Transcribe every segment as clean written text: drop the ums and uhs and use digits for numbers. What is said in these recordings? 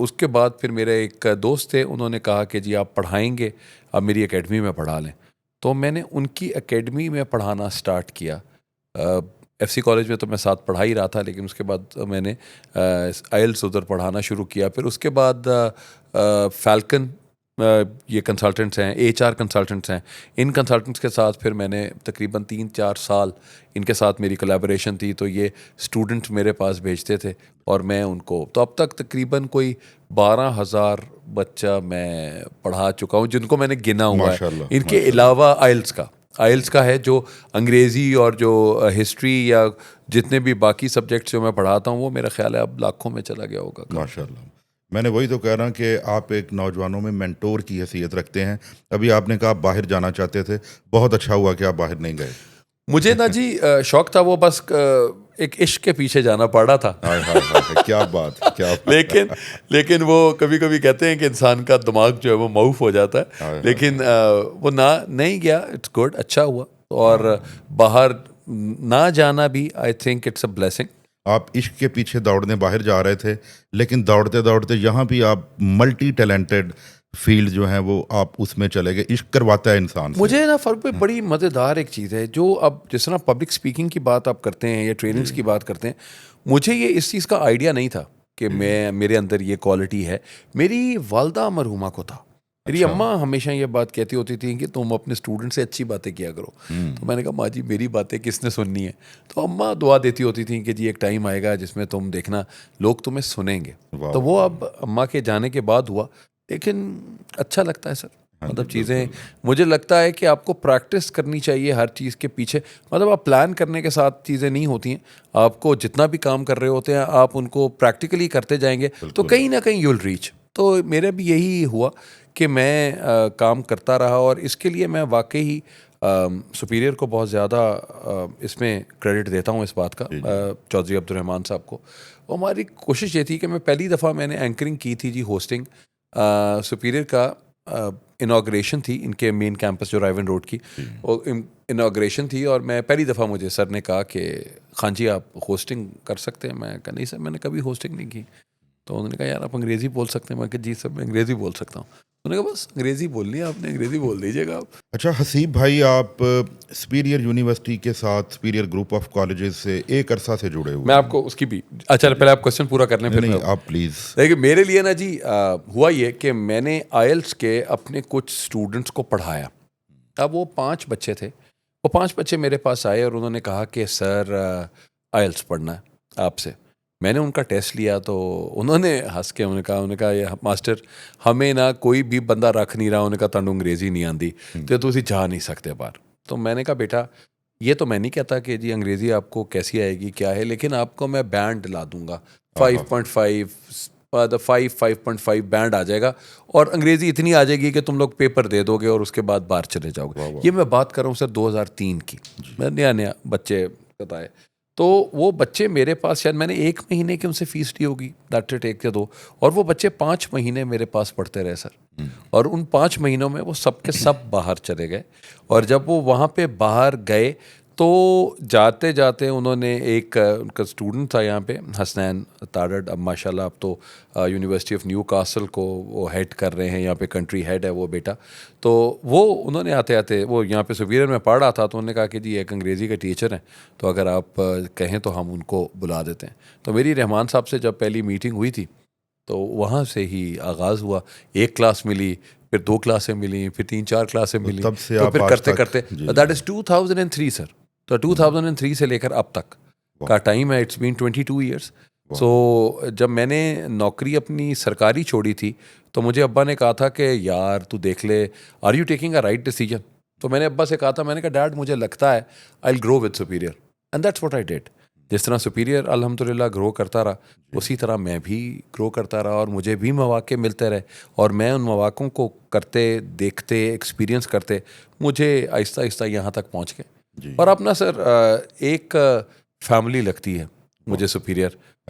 اس کے بعد پھر میرے ایک دوست تھے, انہوں نے کہا کہ جی آپ پڑھائیں گے, آپ میری اکیڈمی میں پڑھا لیں. تو میں نے ان کی اکیڈمی میں پڑھانا سٹارٹ کیا. ایف سی کالج میں تو میں ساتھ پڑھا ہی رہا تھا, لیکن اس کے بعد میں نے آئلس ادھر پڑھانا شروع کیا. پھر اس کے بعد فیلکن یہ کنسلٹنٹس ہیں, ایچ آر کنسلٹنٹس ہیں, ان کنسلٹنٹس کے ساتھ پھر میں نے تقریباً 3-4 سال ان کے ساتھ میری کولیبوریشن تھی. تو یہ اسٹوڈنٹ میرے پاس بھیجتے تھے اور میں ان کو, تو اب تک تقریباً کوئی 12,000 بچہ میں پڑھا چکا ہوں, جن کو میں نے گنا ہوا ہے. ان کے علاوہ آئلس کا ہے جو انگریزی اور جو ہسٹری یا جتنے بھی باقی سبجیکٹس جو میں پڑھاتا ہوں, وہ میرا خیال ہے اب لاکھوں میں چلا گیا ہوگا. ماشاء اللہ. میں نے وہی تو کہہ رہا ہوں کہ آپ ایک نوجوانوں میں مینٹور کی حیثیت رکھتے ہیں. ابھی آپ نے کہا آپ باہر جانا چاہتے تھے, بہت اچھا ہوا کہ آپ باہر نہیں گئے. مجھے نا جی شوق تھا, وہ بس ایک عشق کے پیچھے جانا پڑ رہا تھا. کیا بات. لیکن وہ کبھی کبھی کہتے ہیں کہ انسان کا دماغ جو ہے وہ معوف ہو جاتا ہے, لیکن وہ نہیں گیا. اٹس گڈ, اچھا ہوا. اور باہر نہ جانا بھی I think it's a blessing. آپ عشق کے پیچھے دوڑنے باہر جا رہے تھے, لیکن دوڑتے دوڑتے یہاں بھی آپ ملٹی ٹیلنٹڈ فیلڈ جو ہیں وہ آپ اس میں چلے گئے. عشق کرواتا ہے انسان سے. مجھے نا فرق پہ بڑی مزیدار ایک چیز ہے, جو اب جس طرح پبلک اسپیکنگ کی بات آپ کرتے ہیں یا ٹریننگس کی بات کرتے ہیں, مجھے یہ اس چیز کا آئیڈیا نہیں تھا کہ میرے اندر یہ کوالٹی ہے. میری والدہ مرحومہ کو تھا. میری اماں ہمیشہ یہ بات کہتی ہوتی تھی کہ تم اپنے اسٹوڈنٹ سے اچھی باتیں کیا کرو. تو میں نے کہا ماں جی میری باتیں کس نے سننی ہے. تو اماں دعا دیتی ہوتی تھیں کہ جی ایک ٹائم آئے گا جس میں تم دیکھنا لوگ تمہیں سنیں گے. تو وہ اب اماں کے جانے کے بعد ہوا, لیکن اچھا لگتا ہے سر. مطلب چیزیں مجھے لگتا ہے کہ آپ کو پریکٹس کرنی چاہیے ہر چیز کے پیچھے. مطلب آپ پلان کرنے کے ساتھ چیزیں نہیں ہوتی ہیں. آپ کو جتنا بھی کام کر رہے ہوتے ہیں, آپ ان کو پریکٹیکلی کرتے جائیں گے تو کہیں نہ کہیں یو ول ریچ. تو میرا بھی یہی ہوا کہ میں کام کرتا رہا, اور اس کے لیے میں واقعی سپیریئر کو بہت زیادہ اس میں کریڈٹ دیتا ہوں اس بات کا, چودھری عبد الرحمان صاحب کو. ہماری کوشش یہ تھی کہ میں پہلی دفعہ میں نے اینکرنگ کی تھی جی, ہوسٹنگ سپیریئر کا انوگریشن تھی ان کے مین کیمپس جو رائیون روڈ کی, انوگریشن تھی. اور میں پہلی دفعہ مجھے سر نے کہا کہ خان جی آپ ہوسٹنگ کر سکتے ہیں. میں کہا نہیں سر میں نے کبھی ہوسٹنگ نہیں کی. تو انہوں نے کہا یار آپ انگریزی بول سکتے ہیں. میں کہا جی سر میں انگریزی بول سکتا ہوں. انہوں نے کہا بس انگریزی بولنی ہے آپ نے, انگریزی بول دیجیے گا آپ. اچھا حسیب بھائی, آپ سپیریئر یونیورسٹی کے ساتھ سپیریئر گروپ آف کالجز سے ایک عرصہ سے جڑے ہوئے. میں آپ کو اس کی بھی اچھا پہلے آپ کوشچن پورا کر لیں پھر. نہیں آپ پلیز. دیکھیے میرے لیے نا جی ہوا یہ کہ میں نے آئلس کے اپنے کچھ اسٹوڈنٹس کو پڑھایا. اب وہ 5 بچے تھے. وہ 5 بچے میرے پاس آئے اور انہوں نے کہا کہ سر آئلس پڑھنا ہے آپ سے. میں نے ان کا ٹیسٹ لیا تو انہوں نے ہنس کے انہوں نے کہا یہ ماسٹر ہمیں نہ کوئی بھی بندہ رکھ نہیں رہا. انہوں نے کہا تانوں انگریزی نہیں آندی تو تسی جا نہیں سکتے باہر. تو میں نے کہا بیٹا یہ تو میں نہیں کہتا کہ جی انگریزی آپ کو کیسی آئے گی کیا ہے, لیکن آپ کو میں بینڈ لا دوں گا 5.5 بینڈ آ جائے گا, اور انگریزی اتنی آ جائے گی کہ تم لوگ پیپر دے دو گے اور اس کے بعد باہر چلے جاؤ گے. یہ میں بات کر رہا ہوں سر 2003 کی. میں نیا بچے بتائے. تو وہ بچے میرے پاس شاید میں نے 1 مہینے کی ان سے فیس لی ہوگی, دیٹ اٹ 1 یا 2, اور وہ بچے 5 مہینے میرے پاس پڑھتے رہے سر. اور ان 5 مہینوں میں وہ سب کے سب باہر چلے گئے. اور جب وہ وہاں پہ باہر گئے تو جاتے جاتے انہوں نے ایک ان کا اسٹوڈنٹ تھا یہاں پہ حسنین تارڑ. اب ماشاء اللہ اب تو یونیورسٹی آف نیو کاسل کو وہ ہیڈ کر رہے ہیں, یہاں پہ کنٹری ہیڈ ہے وہ بیٹا. تو وہ انہوں نے آتے آتے وہ یہاں پہ سپیریئر میں پڑھ رہا تھا, تو انہوں نے کہا کہ جی ایک انگریزی کا ٹیچر ہیں تو اگر آپ کہیں تو ہم ان کو بلا دیتے ہیں. تو میری رحمان صاحب سے جب پہلی میٹنگ ہوئی تھی تو وہاں سے ہی آغاز ہوا. 1 کلاس ملی, پھر 2 کلاسیں ملیں, پھر 3-4 کلاسیں ملیں, تو پھر کرتے کرتے دیٹ از 2003 سر. تو 2003 سے لے کر اب تک کا ٹائم ہے, اٹس بین 22 ایئرس. سو جب میں نے نوکری اپنی سرکاری چھوڑی تھی تو مجھے ابا نے کہا تھا کہ یار تو دیکھ لے, are you taking a right decision. تو میں نے ابا سے کہا تھا, میں نے کہا ڈیڈ مجھے لگتا ہے I will grow with superior, and that's what I did. جس طرح سپیریئر الحمدللہ گرو کرتا رہا, اسی طرح میں بھی گرو کرتا رہا, اور مجھے بھی مواقع ملتے رہے, اور میں ان مواقعوں کو کرتے دیکھتے ایکسپیرینس کرتے مجھے آہستہ آہستہ یہاں تک پہنچ گئے. اور اپنا سر ایک فیملی لگتی ہے مجھے سپیریئر.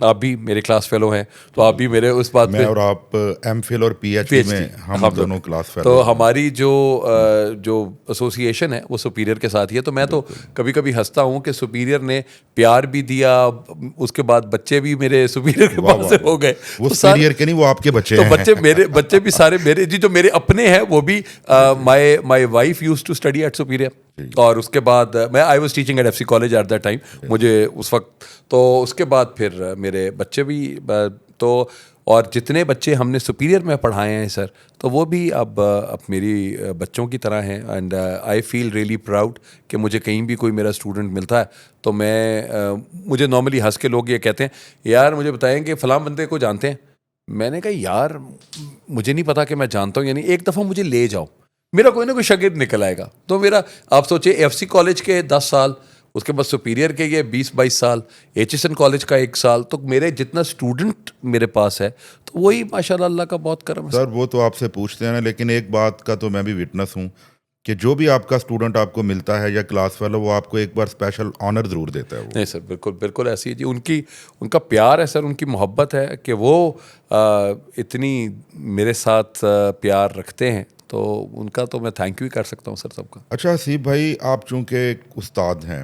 آپ بھی میرے کلاس فیلو ہیں تو آپ بھی میرے اس بات میں پہ اور آپ ایم فل اور پی ایچ ڈی میں ہم دونوں کلاس فیلو تو ہماری جو ایسوسیشن ہے وہ سپیریئر کے ساتھ ہی ہے. تو میں تو کبھی کبھی ہنستا ہوں کہ سپیریئر نے پیار بھی دیا, اس کے بعد بچے بھی میرے سپیریئر کے پاس سے ہو گئے. وہ سپیریئر کے نہیں, وہ آپ کے بچے تو ہیں. بچے بھی سارے میرے جو میرے اپنے ہیں وہ بھی my wife use to study at Superior, اور اس کے بعد میں I was teaching at F C college at that time, مجھے اس وقت. تو اس کے بعد پھر میرے بچے بھی تو, اور جتنے بچے ہم نے سپیریئر میں پڑھائے ہیں سر, تو وہ بھی اب میری بچوں کی طرح ہیں. And I feel really proud کہ مجھے کہیں بھی کوئی میرا اسٹوڈنٹ ملتا ہے تو مجھے نارملی ہنس کے لوگ یہ کہتے ہیں یار مجھے بتائیں کہ فلاں بندے کو جانتے ہیں. میں نے کہا یار مجھے نہیں پتا کہ میں جانتا ہوں, یعنی ایک دفعہ مجھے لے جاؤ, میرا کوئی نہ کوئی شاگرد نکل آئے گا. تو میرا آپ سوچیں ایف سی کالج کے 10 سال, اس کے بعد سپیریئر کے یہ 20-22 سال, ایچ ایس این کالج کا 1 سال, تو میرے جتنا اسٹوڈنٹ میرے پاس ہے تو وہی ماشاء اللہ اللہ کا بہت کرم ہے. سر وہ تو آپ سے پوچھتے ہیں نا, لیکن ایک بات کا تو میں بھی وٹنس ہوں کہ جو بھی آپ کا اسٹوڈنٹ آپ کو ملتا ہے یا کلاس فیلو, وہ آپ کو ایک بار اسپیشل آنر ضرور دیتا ہے. نہیں سر بالکل بالکل ایسی ہے جی, ان کا پیار ہے سر, ان کی محبت ہے کہ وہ اتنی میرے ساتھ پیار رکھتے ہیں, تو ان کا تو میں تھینک یو ہی کر سکتا ہوں سر سب کا. اچھا حسیب بھائی, آپ چونکہ ایک استاد ہیں,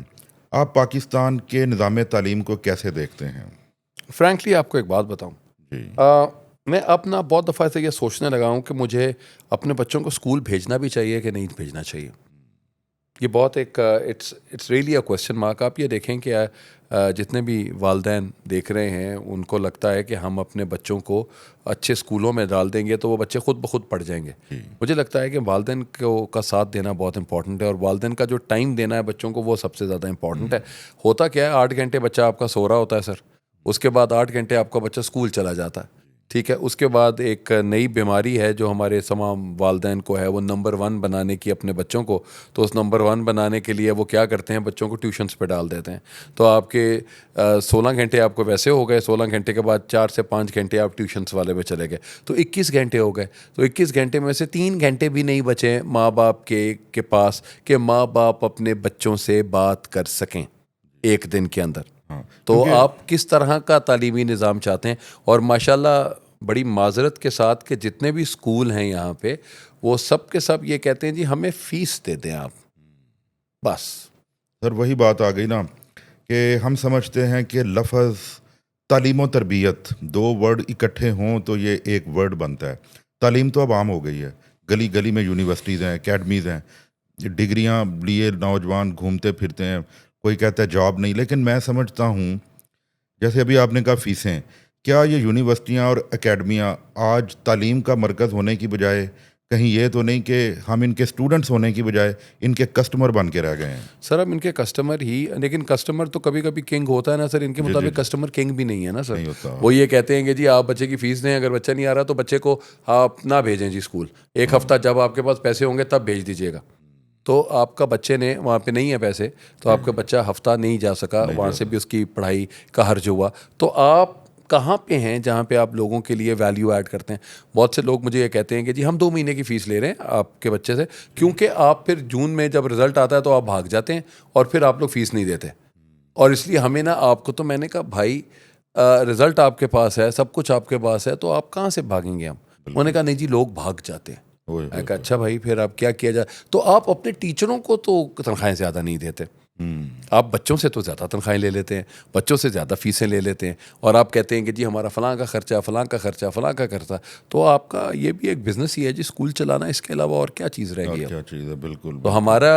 آپ پاکستان کے نظام تعلیم کو کیسے دیکھتے ہیں؟ فرینکلی آپ کو ایک بات بتاؤں, جی میں اپنا بہت دفعہ سے یہ سوچنے لگا ہوں کہ مجھے اپنے بچوں کو اسکول بھیجنا بھی چاہیے کہ نہیں بھیجنا چاہیے. یہ بہت ایک it's really a question mark. آپ یہ دیکھیں کہ جتنے بھی والدین دیکھ رہے ہیں ان کو لگتا ہے کہ ہم اپنے بچوں کو اچھے اسکولوں میں ڈال دیں گے تو وہ بچے خود بخود پڑھ جائیں گے. مجھے لگتا ہے کہ والدین کا ساتھ دینا بہت امپورٹنٹ ہے, اور والدین کا جو ٹائم دینا ہے بچوں کو وہ سب سے زیادہ امپورٹنٹ ہے. ہوتا کیا ہے, 8 گھنٹے بچہ آپ کا سو رہا ہوتا ہے سر, اس کے بعد 8 گھنٹے آپ کا بچہ اسکول چلا جاتا ہے, ٹھیک ہے. اس کے بعد ایک نئی بیماری ہے جو ہمارے تمام والدین کو ہے, وہ نمبر 1 بنانے کی اپنے بچوں کو. تو اس نمبر 1 بنانے کے لیے وہ کیا کرتے ہیں, بچوں کو ٹیوشنس پہ ڈال دیتے ہیں. تو آپ کے 16 گھنٹے آپ کو ویسے ہو گئے, 16 گھنٹے کے بعد 4 سے 5 گھنٹے آپ ٹیوشنس والے میں چلے گئے, تو 21 گھنٹے ہو گئے. تو 21 گھنٹے میں سے 3 گھنٹے بھی نہیں بچے ماں باپ کے پاس کہ ماں باپ اپنے بچوں سے بات کر سکیں ایک دن کے اندر. تو آپ کس طرح کا تعلیمی نظام چاہتے ہیں؟ اور ماشاءاللہ بڑی معذرت کے ساتھ کہ جتنے بھی اسکول ہیں یہاں پہ وہ سب کے سب یہ کہتے ہیں جی ہمیں فیس دے دیں آپ, بس. سر وہی بات آ گئی نا کہ ہم سمجھتے ہیں کہ لفظ تعلیم و تربیت 2 ورڈ اکٹھے ہوں تو یہ ایک ورڈ بنتا ہے. تعلیم تو اب عام ہو گئی ہے, گلی گلی میں یونیورسٹیز ہیں, اکیڈمیز ہیں, ڈگریاں لیے نوجوان گھومتے پھرتے ہیں. کوئی کہتا ہے جاب نہیں, لیکن میں سمجھتا ہوں جیسے ابھی آپ نے کہا فیسیں, کیا یہ یونیورسٹیاں اور اکیڈمیاں آج تعلیم کا مرکز ہونے کی بجائے کہیں یہ تو نہیں کہ ہم ان کے اسٹوڈنٹس ہونے کی بجائے ان کے کسٹمر بن کے رہ گئے ہیں؟ سر اب ان کے کسٹمر ہی, لیکن کسٹمر تو کبھی کبھی کنگ ہوتا ہے نا سر, ان کے مطابق کسٹمر کنگ بھی نہیں ہے نا سر. نہیں ہوتا. وہ یہ کہتے ہیں کہ جی آپ بچے کی فیس دیں, اگر بچہ نہیں آ رہا تو بچے کو آپ نہ بھیجیں جی اسکول, 1 ہفتہ جب آپ کے پاس پیسے ہوں گے تب بھیج دیجیے گا. تو آپ کا بچے نے وہاں پہ نہیں ہے پیسے, تو آپ کا بچہ ہفتہ نہیں جا سکا, وہاں سے بھی اس کی پڑھائی کا حرج ہوا. تو آپ کہاں پہ ہیں جہاں پہ آپ لوگوں کے لیے ویلیو ایڈ کرتے ہیں؟ بہت سے لوگ مجھے یہ کہتے ہیں کہ جی ہم 2 مہینے کی فیس لے رہے ہیں آپ کے بچے سے, کیونکہ آپ پھر جون میں جب رزلٹ آتا ہے تو آپ بھاگ جاتے ہیں اور پھر آپ لوگ فیس نہیں دیتے, اور اس لیے ہمیں نا آپ کو. تو میں نے کہا بھائی رزلٹ آپ کے پاس ہے, سب کچھ آپ کے پاس ہے, تو آپ کہاں سے بھاگیں گے ہم؟ انہوں نے کہا نہیں جی لوگ بھاگ جاتے ہیں. میں کہا اچھا بھائی پھر آپ کیا کیا جائے؟ تو آپ اپنے ٹیچروں کو تو تنخواہیں زیادہ نہیں دیتے, آپ بچوں سے تو زیادہ تنخواہیں لے لیتے ہیں, بچوں سے زیادہ فیسیں لے لیتے ہیں, اور آپ کہتے ہیں کہ جی ہمارا فلاں کا خرچہ, فلاں کا خرچہ, فلاں کا خرچہ. تو آپ کا یہ بھی ایک بزنس ہی ہے جی, اسکول چلانا, اس کے علاوہ اور کیا چیز رہ گئی؟ کیا چیز ہے, بالکل. تو ہمارا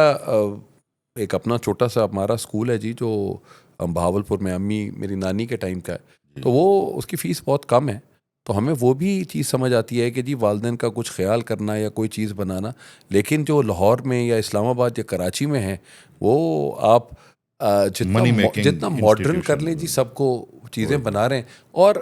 ایک اپنا چھوٹا سا ہمارا اسکول ہے جی, جو بہاولپور میں امی میری نانی کے ٹائم کا ہے, تو وہ اس کی فیس بہت کم ہے. تو ہمیں وہ بھی چیز سمجھ آتی ہے کہ جی والدین کا کچھ خیال کرنا یا کوئی چیز بنانا. لیکن جو لاہور میں یا اسلام آباد یا کراچی میں ہیں, وہ آپ جتنا ماڈرن کر لیں جی, سب کو چیزیں بنا رہے ہیں, اور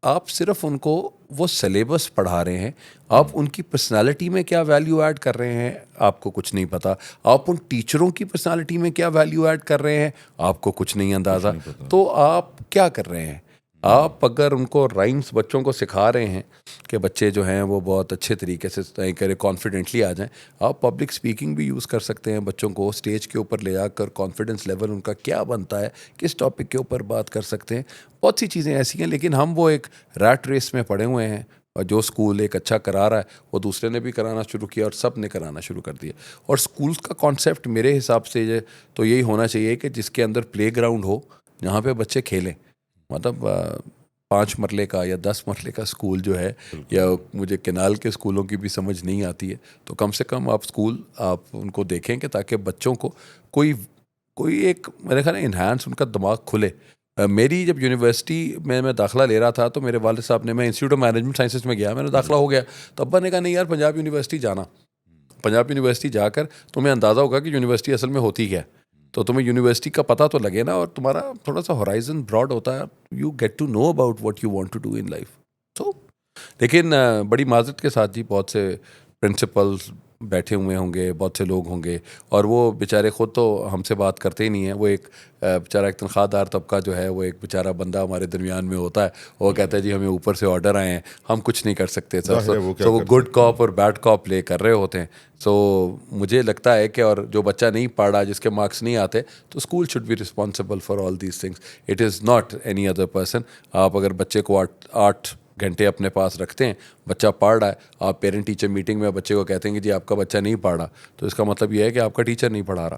آپ صرف ان کو وہ سلیبس پڑھا رہے ہیں. آپ ان کی پرسنالٹی میں کیا ویلیو ایڈ کر رہے ہیں آپ کو کچھ نہیں پتا. آپ ان ٹیچروں کی پرسنالٹی میں کیا ویلیو ایڈ کر رہے ہیں آپ کو کچھ نہیں اندازہ. تو آپ کیا کر رہے ہیں؟ آپ اگر ان کو رائمس بچوں کو سکھا رہے ہیں کہ بچے جو ہیں وہ بہت اچھے طریقے سے کرے کانفیڈنٹلی آ جائیں, آپ پبلک اسپیکنگ بھی یوز کر سکتے ہیں بچوں کو اسٹیج کے اوپر لے جا کر کانفیڈنس لیول ان کا کیا بنتا ہے, کس ٹاپک کے اوپر بات کر سکتے ہیں. بہت سی چیزیں ایسی ہیں, لیکن ہم وہ ایک ریٹ ریس میں پڑے ہوئے ہیں, اور جو اسکول ایک اچھا کرا رہا ہے وہ دوسرے نے بھی کرانا شروع کیا اور سب نے کرانا شروع کر دیا. اور اسکولس کا کانسیپٹ میرے حساب سے تو یہی ہونا چاہیے کہ جس کے اندر پلے گراؤنڈ ہو جہاں پہ بچے کھیلیں. مطلب 5 مرلے کا یا 10 مرلے کا اسکول جو ہے, یا مجھے کینال کے اسکولوں کی بھی سمجھ نہیں آتی ہے, تو کم سے کم آپ اسکول آپ ان کو دیکھیں کہ تاکہ بچوں کو کوئی ایک میرے خیال انہانس ان کا دماغ کھلے. میری جب یونیورسٹی میں داخلہ لے رہا تھا تو میرے والد صاحب نے, میں انسٹیٹیوٹ آف مینجمنٹ سائنسز میں گیا, میں نے داخلہ ہو گیا, تو ابا نے کہا نہیں یار پنجاب یونیورسٹی جانا, پنجاب یونیورسٹی جا کر تمہیں اندازہ ہوگا کہ یونیورسٹی اصل میں ہوتی کیا ہے, تو تمہیں یونیورسٹی کا پتہ تو لگے نا, اور تمہارا تھوڑا سا ہورائزن براڈ ہوتا ہے, you get to know about what you want to do in life. تو لیکن بڑی معذرت کے ساتھ جی بہت سے پرنسپلز بیٹھے ہوئے ہوں گے, بہت سے لوگ ہوں گے, اور وہ بیچارے خود تو ہم سے بات کرتے ہی نہیں ہیں. وہ ایک بیچارہ ایک تنخواہ دار طبقہ جو ہے, وہ ایک بیچارہ بندہ ہمارے درمیان میں ہوتا ہے, وہ کہتا ہے جی ہمیں اوپر سے آرڈر آئے ہیں, ہم کچھ نہیں کر سکتے سر. سو وہ گڈ کاپ اور بیڈ کاپ پلے کر رہے ہوتے ہیں. سو مجھے لگتا ہے کہ, اور جو بچہ نہیں پڑھ رہا, جس کے مارکس نہیں آتے, تو school should be responsible for all these things. It is not any other person. آپ اگر بچے کو 8 گھنٹے اپنے پاس رکھتے ہیں, بچہ پڑھ رہا ہے, آپ پیرنٹ ٹیچر میٹنگ میں بچے کو کہتے ہیں کہ جی آپ کا بچہ نہیں پڑھ رہا, تو اس کا مطلب یہ ہے کہ آپ کا ٹیچر نہیں پڑھا رہا.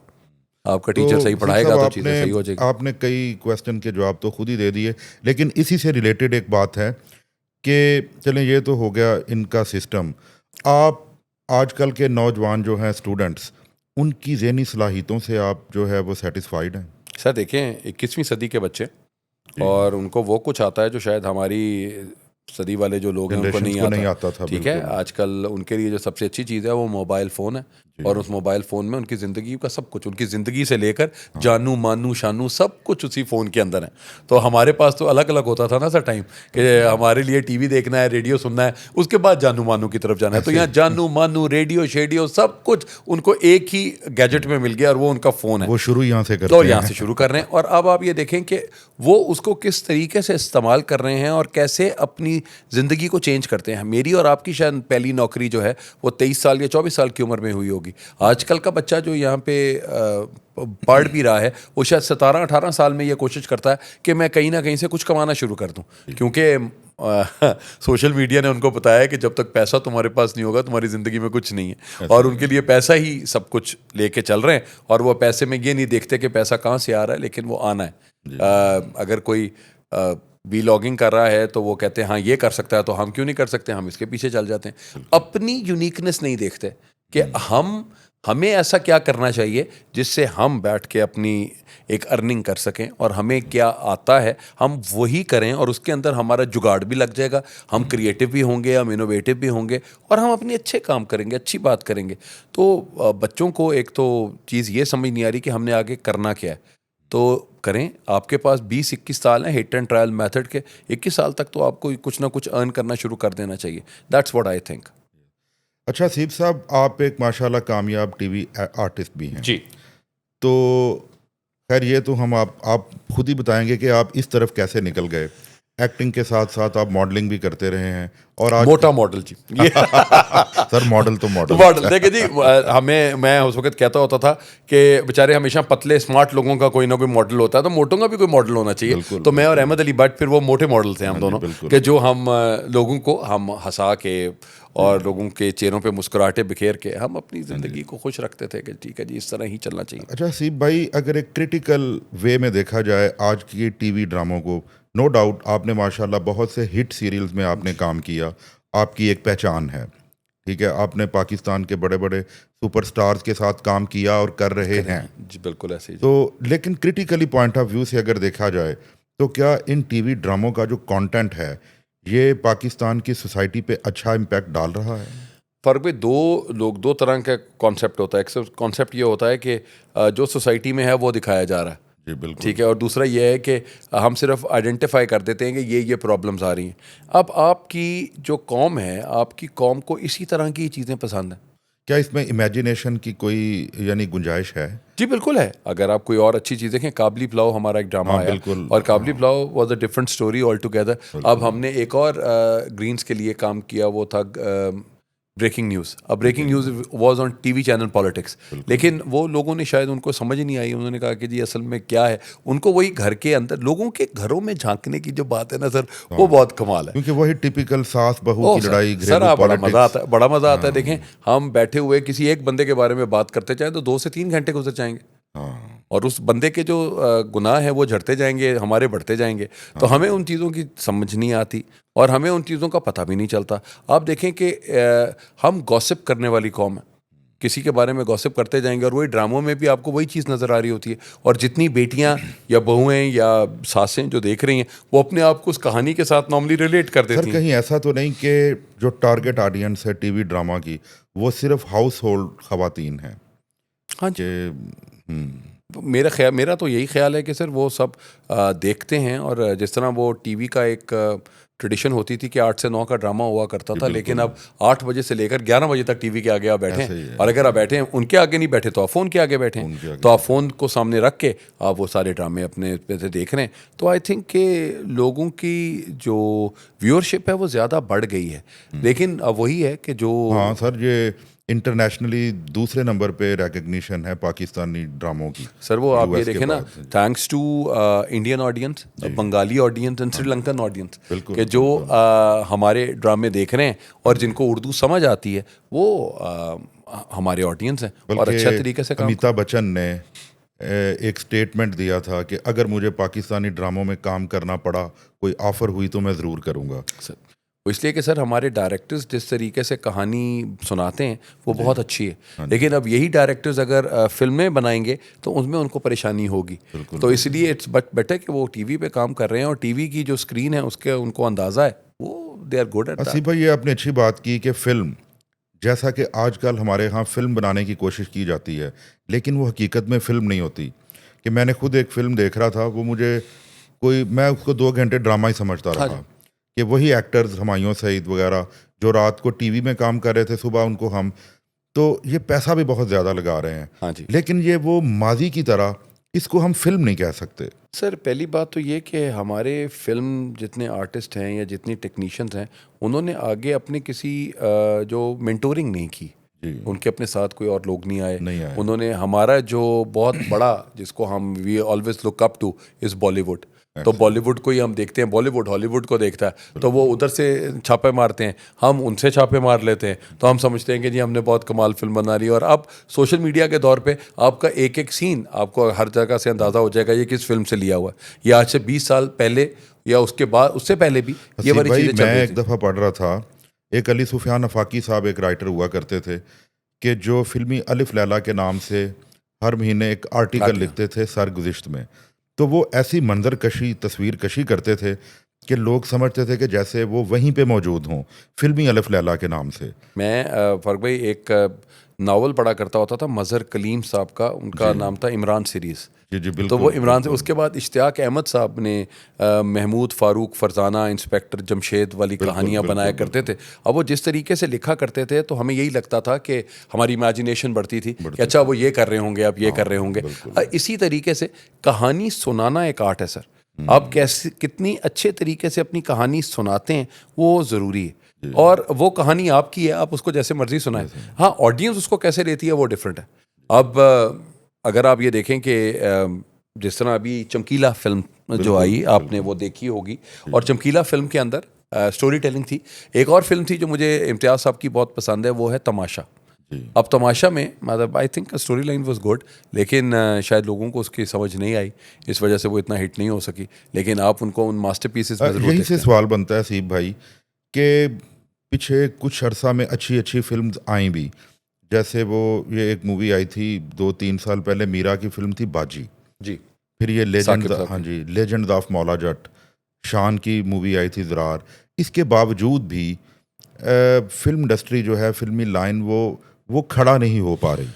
آپ کا ٹیچر صحیح پڑھائے گا تو چیزیں صحیح ہو جائے گی. آپ نے کئی کویسچن کے جواب تو خود ہی دے دیے, لیکن اسی سے ریلیٹڈ ایک بات ہے کہ چلیں یہ تو ہو گیا ان کا سسٹم. آپ آج کل کے نوجوان جو ہیں اسٹوڈنٹس, ان کی ذہنی صلاحیتوں سے آپ جو ہے وہ سیٹسفائیڈ ہیں؟ سر دیکھیں 21ویں صدی کے بچے, اور ان کو وہ کچھ آتا ہے جو شاید ہماری صدی والے جو لوگ ہیں ان کو نہیں آتا تھا. ٹھیک ہے, آج کل ان کے لیے جو سب سے اچھی چیز ہے وہ موبائل فون ہے, اور اس موبائل فون میں ان کی زندگی کا سب کچھ, ان کی زندگی سے لے کر جانو مانو شانو سب کچھ اسی فون کے اندر ہے. تو ہمارے پاس تو الگ الگ ہوتا تھا نا سر ٹائم, کہ ہمارے لیے ٹی وی دیکھنا ہے, ریڈیو سننا ہے, اس کے بعد جانو مانو کی طرف جانا ہے. تو یہاں جانو مانو ریڈیو شیڈیو سب کچھ ان کو ایک ہی گیجٹ میں مل گیا, اور وہ ان کا فون ہے. وہ شروع یہاں سے تو یہاں سے شروع کر رہے ہیں, اور اب آپ یہ دیکھیں کہ وہ اس کو کس طریقے سے استعمال کر رہے ہیں اور کیسے اپنی زندگی کو چینج کرتے ہیں. میری اور آپ کی شاید پہلی نوکری جو ہے وہ 23 سال یا 24 سال کی عمر میں ہوئی ہوگی. آج کل کا بچہ جو یہاں پہ پڑھ بھی رہا ہے, وہ شاید 17-18 سال میں یہ کوشش کرتا ہے کہ میں کہیں نہ کہیں سے کچھ کمانا شروع کر دوں, کیونکہ سوشل میڈیا نے ان کو بتایا کہ جب تک پیسہ تمہارے پاس نہیں ہوگا تمہاری زندگی میں کچھ نہیں ہے, اور ان کے لیے پیسہ ہی سب کچھ لے کے چل رہے ہیں. اور وہ پیسے میں یہ نہیں دیکھتے کہ پیسہ کہاں سے آ رہا ہے, لیکن وہ آنا ہے. اگر کوئی وی لاگنگ کر رہا ہے تو وہ کہتے ہیں ہاں یہ کر سکتا ہے تو ہم کیوں نہیں کر سکتے, ہم اس کے پیچھے چل جاتے ہیں. اپنی یونیکنیس نہیں دیکھتے کہ ہمیں ایسا کیا کرنا چاہیے جس سے ہم بیٹھ کے اپنی ایک ارننگ کر سکیں, اور ہمیں کیا آتا ہے ہم وہی کریں, اور اس کے اندر ہمارا جگاڑ بھی لگ جائے گا, ہم کریٹو بھی ہوں گے, ہم انوویٹو بھی ہوں گے, اور ہم اپنے اچھے کام کریں گے, اچھی بات کریں گے. تو بچوں کو ایک تو چیز یہ سمجھ نہیں آ رہی کہ ہم نے آگے کرنا کیا ہے. تو کریں, آپ کے پاس 20-21 سال ہیں ہٹ اینڈ ٹرائل میتھڈ کے, 21 سال تک تو آپ کو کچھ نہ کچھ ارن کرنا شروع کر دینا چاہیے. That's what I think. اچھا حسیب صاحب, آپ ایک ماشاءاللہ کامیاب ٹی وی آرٹسٹ بھی ہیں جی. تو خیر یہ تو ہم آپ خود ہی بتائیں گے کہ آپ اس طرف کیسے نکل گئے. ایکٹنگ کے ساتھ ساتھ آپ ماڈلنگ بھی کرتے رہے ہیں, اور آج موٹا ماڈل جی. سر ماڈل دیکھیں جی, میں اس وقت کہتا ہوتا تھا کہ بیچارے ہمیشہ پتلے اسمارٹ لوگوں کا کوئی نہ کوئی ماڈل ہوتا ہے, تو موٹوں کا بھی کوئی ماڈل ہونا چاہیے. تو میں اور احمد علی بٹ پھر وہ موٹے ماڈل تھے ہم دونوں, کہ جو ہم لوگوں کو ہم ہنسا کے اور لوگوں کے چہروں پہ مسکراہٹیں بکھیر کے ہم اپنی زندگی کو خوش رکھتے تھے کہ ٹھیک ہے جی اس طرح ہی چلنا چاہیے. اچھا حسیب بھائی, اگر ایک کرٹیکل وے میں دیکھا جائے آج کی ٹی وی ڈراموں کو, نو ڈاؤٹ آپ نے ماشاءاللہ بہت سے ہٹ سیریلز میں آپ نے کام کیا, آپ کی ایک پہچان ہے, ٹھیک ہے, آپ نے پاکستان کے بڑے بڑے سپر سٹارز کے ساتھ کام کیا اور کر رہے ہیں. جی بالکل ایسے ہی. تو لیکن کرٹیکلی پوائنٹ آف ویو سے اگر دیکھا جائے تو کیا ان ٹی وی ڈراموں کا جو کانٹینٹ ہے یہ پاکستان کی سوسائٹی پہ اچھا امپیکٹ ڈال رہا ہے؟ فرق بھی دو طرح کا کانسیپٹ ہوتا ہے. ایک کانسیپٹ یہ ہوتا ہے کہ جو سوسائٹی میں ہے وہ دکھایا جا رہا ہے, جی بالکل, ٹھیک ہے, اور دوسرا یہ ہے کہ ہم صرف آئیڈینٹیفائی کر دیتے ہیں کہ یہ پرابلمز آ رہی ہیں. اب آپ کی جو قوم ہے, آپ کی قوم کو اسی طرح کی چیزیں پسند ہیں. کیا اس میں امیجنیشن کی کوئی یعنی گنجائش ہے؟ جی بالکل ہے. اگر آپ کوئی اور اچھی چیز دیکھیں, کابلی پلاؤ ہمارا ایک ڈرامہ آیا, بالکل. اور Kabuli pulao was a different story all together. اب ہم نے ایک اور گرینس کے لیے کام کیا, وہ تھا بریکنگ نیوز. اب breaking news was on T V channel politics, لیکن وہ لوگوں نے شاید ان کو سمجھ نہیں آئی. انہوں نے کہا کہ جی اصل میں کیا ہے, ان کو وہی گھر کے اندر لوگوں کے گھروں میں جھانکنے کی جو بات ہے نا سر, وہ بہت کمال ہے. کیونکہ وہی ٹپیکل ساس بہو کی لڑائی, سر گھریلو بڑا مزہ آتا ہے, بڑا مزہ آتا ہے. ہاں. دیکھیں ہم بیٹھے ہوئے کسی ایک بندے کے بارے میں بات کرتے چاہیں تو 2 سے 3 گھنٹے گزر جائیں گے, اور اس بندے کے جو گناہ ہیں وہ جھڑتے جائیں گے, ہمارے بڑھتے جائیں گے. تو ہمیں ان چیزوں کی سمجھ نہیں آتی, اور ہمیں ان چیزوں کا پتہ بھی نہیں چلتا. آپ دیکھیں کہ ہم گوسپ کرنے والی قوم ہیں, کسی کے بارے میں گوسپ کرتے جائیں گے, اور وہی ڈراموں میں بھی آپ کو وہی چیز نظر آ رہی ہوتی ہے. اور جتنی بیٹیاں یا بہویں یا ساسیں جو دیکھ رہی ہیں, وہ اپنے آپ کو اس کہانی کے ساتھ نارملی ریلیٹ کر دیتی سر ہیں. کہیں ایسا تو نہیں کہ جو ٹارگٹ آڈینس ہے ٹی وی ڈرامہ کی وہ صرف ہاؤس ہولڈ خواتین ہیں؟ ہاں جی, میرا تو یہی خیال ہے کہ سر وہ سب دیکھتے ہیں. اور جس طرح وہ ٹی وی کا ایک ٹریڈیشن ہوتی تھی کہ 8 سے 9 کا ڈرامہ ہوا کرتا تھا, لیکن اب 8 بجے سے لے کر 11 بجے تک ٹی وی کے آگے آپ بیٹھیں, اور اگر آپ بیٹھیں ان کے آگے نہیں بیٹھے تو آپ فون کے آگے بیٹھیں, تو آپ فون کو سامنے رکھ کے آپ وہ سارے ڈرامے اپنے پہ سے دیکھ رہے ہیں. تو آئی تھنک کہ لوگوں کی جو ویورشپ ہے وہ زیادہ بڑھ گئی ہے. لیکن اب وہی ہے کہ جو ہاں سر, یہ انٹرنیشنلی دوسرے نمبر پہ ریکگنیشن ہے پاکستانی ڈراموں کی. سر وہ آپ یہ دیکھیں نا, thanks to Indian audience, Bengali audience and Sri Lankan audience, کہ جو ہمارے ڈرامے دیکھ رہے ہیں اور جن کو اردو سمجھ آتی ہے وہ ہمارے آڈینس ہیں, اور اچھا طریقے سے. امیتابھ بچن نے ایک سٹیٹمنٹ دیا تھا کہ اگر مجھے پاکستانی ڈراموں میں کام کرنا پڑا, کوئی آفر ہوئی تو میں ضرور کروں گا. اس لیے کہ سر ہمارے ڈائریکٹرز جس طریقے سے کہانی سناتے ہیں وہ بہت اچھی ہے, لیکن اب یہی ڈائریکٹرز اگر فلمیں بنائیں گے تو ان میں ان کو پریشانی ہوگی. تو اس لیے اٹس بٹ بیٹر کہ وہ ٹی وی پہ کام کر رہے ہیں, اور ٹی وی کی جو اسکرین ہے اس کے ان کو اندازہ ہے, وہ they are good at that. Asif بھائی, یہ آپ نے اچھی بات کی کہ فلم, جیسا کہ آج کل ہمارے ہاں فلم بنانے کی کوشش کی جاتی ہے لیکن وہ حقیقت میں فلم نہیں ہوتی. کہ میں نے خود ایک فلم دیکھ رہا تھا, وہ مجھے میں اس کو 2 گھنٹے ڈرامہ ہی سمجھتا رہا, کہ وہی ایکٹرز ہمایوں سعید وغیرہ جو رات کو ٹی وی میں کام کر رہے تھے, صبح ان کو ہم, تو یہ پیسہ بھی بہت زیادہ لگا رہے ہیں. لیکن یہ وہ ماضی کی طرح, اس کو ہم فلم نہیں کہہ سکتے. سر پہلی بات تو یہ کہ ہمارے فلم جتنے آرٹسٹ ہیں یا جتنی ٹیکنیشینز ہیں, انہوں نے آگے اپنے کسی جو مینٹورنگ نہیں کی, ان کے اپنے ساتھ کوئی اور لوگ نہیں آئے. انہوں نے ہمارا جو بہت بڑا, جس کو ہم we always look up to as Bollywood, تو بالی ووڈ کو ہی ہم دیکھتے ہیں, بالی ووڈ ہالی ووڈ کو دیکھتا ہے, تو وہ ادھر سے چھاپے مارتے ہیں, ہم ان سے چھاپے مار لیتے ہیں, تو ہم سمجھتے ہیں کہ جی ہم نے بہت کمال فلم بنا لی. اور اب سوشل میڈیا کے دور پہ آپ کا ایک ایک سین آپ کو ہر جگہ سے اندازہ ہو جائے گا یہ کس فلم سے لیا ہوا ہے, یا آج سے 20 سال پہلے یا اس کے بعد, اس سے پہلے بھی یہ والی چیزیں چل رہی تھیں. میں ایک دفعہ پڑھ رہا تھا, ایک علی سفیان آفاقی صاحب ایک رائٹر ہوا کرتے تھے, کہ جو فلمی الف لیلا کے نام سے ہر مہینے ایک آرٹیکل لکھتے تھے سرگزشت میں. تو وہ ایسی منظر کشی, تصویر کشی کرتے تھے کہ لوگ سمجھتے تھے کہ جیسے وہ وہیں پہ موجود ہوں, فلمی الف لیلا کے نام سے. میں فرق بھائی ایک ناول پڑھا کرتا ہوتا تھا مظہر کلیم صاحب کا, ان کا نام تھا عمران سیریز. تو وہ عمران سے, اس کے بعد اشتیاق احمد صاحب نے محمود فاروق فرزانہ انسپیکٹر جمشید والی کہانیاں بنایا کرتے تھے. اب وہ جس طریقے سے لکھا کرتے تھے تو ہمیں یہی لگتا تھا کہ ہماری امیجنیشن بڑھتی تھی کہ اچھا وہ یہ کر رہے ہوں گے, اب یہ کر رہے ہوں گے. اسی طریقے سے کہانی سنانا ایک آرٹ ہے سر. آپ کتنی اچھے طریقے سے اپنی کہانی سناتے ہیں وہ ضروری ہے, اور وہ کہانی آپ کی ہے, آپ اس کو جیسے مرضی سنائیں. ہاں آڈینس اس کو کیسے لیتی ہے وہ ڈفرینٹ ہے. اب اگر آپ یہ دیکھیں کہ جس طرح ابھی چمکیلا فلم جو آئی, آپ نے وہ دیکھی ہوگی, اور چمکیلا فلم کے اندر سٹوری ٹیلنگ تھی. ایک اور فلم تھی جو مجھے امتیاز صاحب کی بہت پسند ہے, وہ ہے تماشا. اب تماشا میں مطلب I think story line was good, لیکن شاید لوگوں کو اس کی سمجھ نہیں آئی, اس وجہ سے وہ اتنا ہٹ نہیں ہو سکی. لیکن آپ ان کو ان ماسٹر پیسز میں ضرور یہی سے سوال بنتا ہے سیب بھائی کہ پیچھے کچھ عرصہ میں اچھی اچھی فلمز آئیں بھی, جیسے وہ یہ ایک مووی آئی تھی 2-3 سال پہلے, میرا کی فلم تھی باجی. جی. پھر یہ لیجنڈ, ہاں جی, لیجنڈ آف مولا جٹ, شان کی مووی آئی تھی زرار. اس کے باوجود بھی فلم انڈسٹری جو ہے, فلمی لائن وہ کھڑا نہیں ہو پا رہی.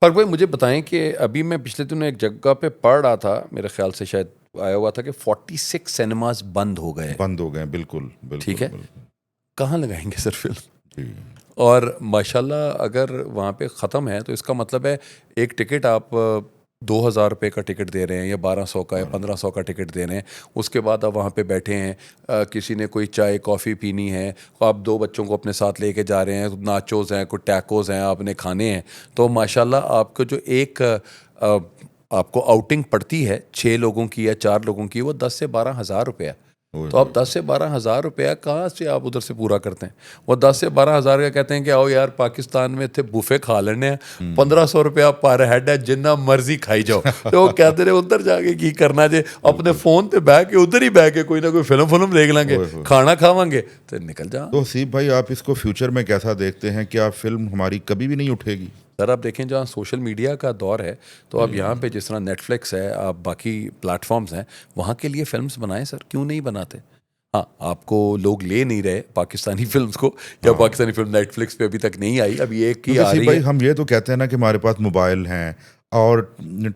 فرق بھائی مجھے بتائیں کہ ابھی میں پچھلے دنوں ایک جگہ پہ پڑھ رہا تھا, میرے خیال سے شاید آیا ہوا تھا کہ 46 سینماز بند ہو گئے. بالکل. ٹھیک ہے, کہاں لگائیں گے سر فلم؟ اور ماشاءاللہ اگر وہاں پہ ختم ہے تو اس کا مطلب ہے ایک ٹکٹ آپ 2,000 روپے کا ٹکٹ دے رہے ہیں یا 1,200 کا یا 1,500 کا ٹکٹ دے رہے ہیں. اس کے بعد آپ وہاں پہ بیٹھے ہیں, کسی نے کوئی چائے کافی پینی ہے, آپ 2 بچوں کو اپنے ساتھ لے کے جا رہے ہیں, ناچوز ہیں, کوئی ٹیکوز ہیں, آپ نے کھانے ہیں, تو ماشاءاللہ آپ کو جو ایک آپ کو آؤٹنگ پڑتی ہے 6 لوگوں کی یا 4 لوگوں کی, وہ 10 سے 12,000 روپے ہے. تو آپ 10 سے 12,000 روپیہ کہاں سے آپ ادھر سے پورا کرتے ہیں؟ وہ 10 سے 12,000 کا کہتے ہیں کہ آؤ یار پاکستان میں تھے بوفے کھا لینے ہیں, 1,500 روپیہ پر ہیڈ ہے, جنہ مرضی کھائی جاؤ. تو وہ کہتے رہے ادھر جا کے کی کرنا جے, اپنے فون پہ بہ کے ادھر ہی بہ کے کوئی نہ کوئی فلم دیکھ لیں گے, کھانا کھاواں گے تو نکل جا. تو حسیب بھائی آپ اس کو فیوچر میں کیسا دیکھتے ہیں؟ کیا فلم ہماری کبھی بھی نہیں اٹھے گی؟ سر آپ دیکھیں جہاں سوشل میڈیا کا دور ہے تو اب یہاں پہ جس طرح نیٹ فلکس ہے, آپ باقی پلیٹ فارمز ہیں, وہاں کے لیے فلمز بنائیں سر, کیوں نہیں بناتے؟ ہاں آپ کو لوگ لے نہیں رہے پاکستانی فلمز کو, یا پاکستانی فلم نیٹ فلکس پہ ابھی تک نہیں آئی, ابھی ایک ہی آ رہی ہے. ہم یہ تو کہتے ہیں نا کہ ہمارے پاس موبائل ہیں اور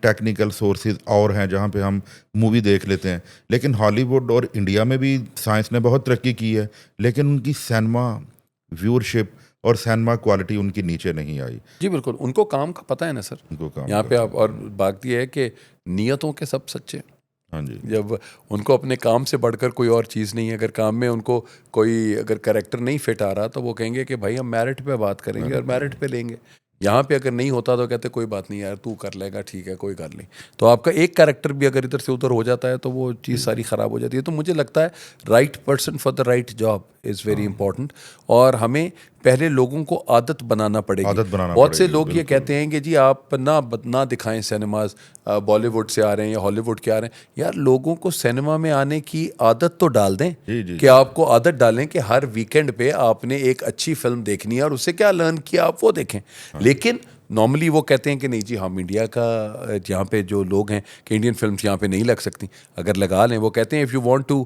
ٹیکنیکل سورسز اور ہیں جہاں پہ ہم مووی دیکھ لیتے ہیں, لیکن ہالی ووڈ اور انڈیا میں بھی سائنس نے بہت ترقی کی ہے, لیکن ان کی سینما ویورشپ اور سینما کوالٹی ان کی نیچے نہیں آئی. جی بالکل, ان کو کام کا پتہ ہے نا سر, ان کو کام یہاں پہ آپ, اور بات یہ ہے کہ نیتوں کے سب سچے. ہاں جی, جب ان کو اپنے کام سے بڑھ کر کوئی اور چیز نہیں ہے, اگر کام میں ان کو کوئی اگر کریکٹر نہیں فٹ آ رہا تو وہ کہیں گے کہ بھائی ہم میرٹ پہ بات کریں گے اور میرٹ پہ لیں گے. یہاں پہ اگر نہیں ہوتا تو کہتے کوئی بات نہیں یار تو کر لے گا, ٹھیک ہے کوئی کر نہیں. تو آپ کا ایک کریکٹر بھی اگر ادھر سے ادھر ہو جاتا ہے تو وہ چیز ساری خراب ہو جاتی ہے. تو مجھے لگتا ہے right person for the right job is very important, اور ہمیں پہلے لوگوں کو عادت بنانا پڑے گی. بہت سے لوگ یہ کہتے ہیں کہ جی آپ نہ دکھائیں سینماز, بالی ووڈ سے آ رہے ہیں یا ہالی ووڈ کے آ رہے ہیں. یار لوگوں کو سینما میں آنے کی عادت تو ڈال دیں, کہ آپ کو عادت ڈالیں کہ ہر ویکینڈ پہ آپ نے ایک اچھی فلم دیکھنی ہے اور اس سے کیا لرن کیا آپ وہ دیکھیں. لیکن نارملی وہ کہتے ہیں کہ نہیں جی ہم انڈیا کا, یہاں پہ جو لوگ ہیں کہ انڈین فلمس یہاں پہ نہیں لگ سکتی, اگر لگا لیں. وہ کہتے ہیں if you want to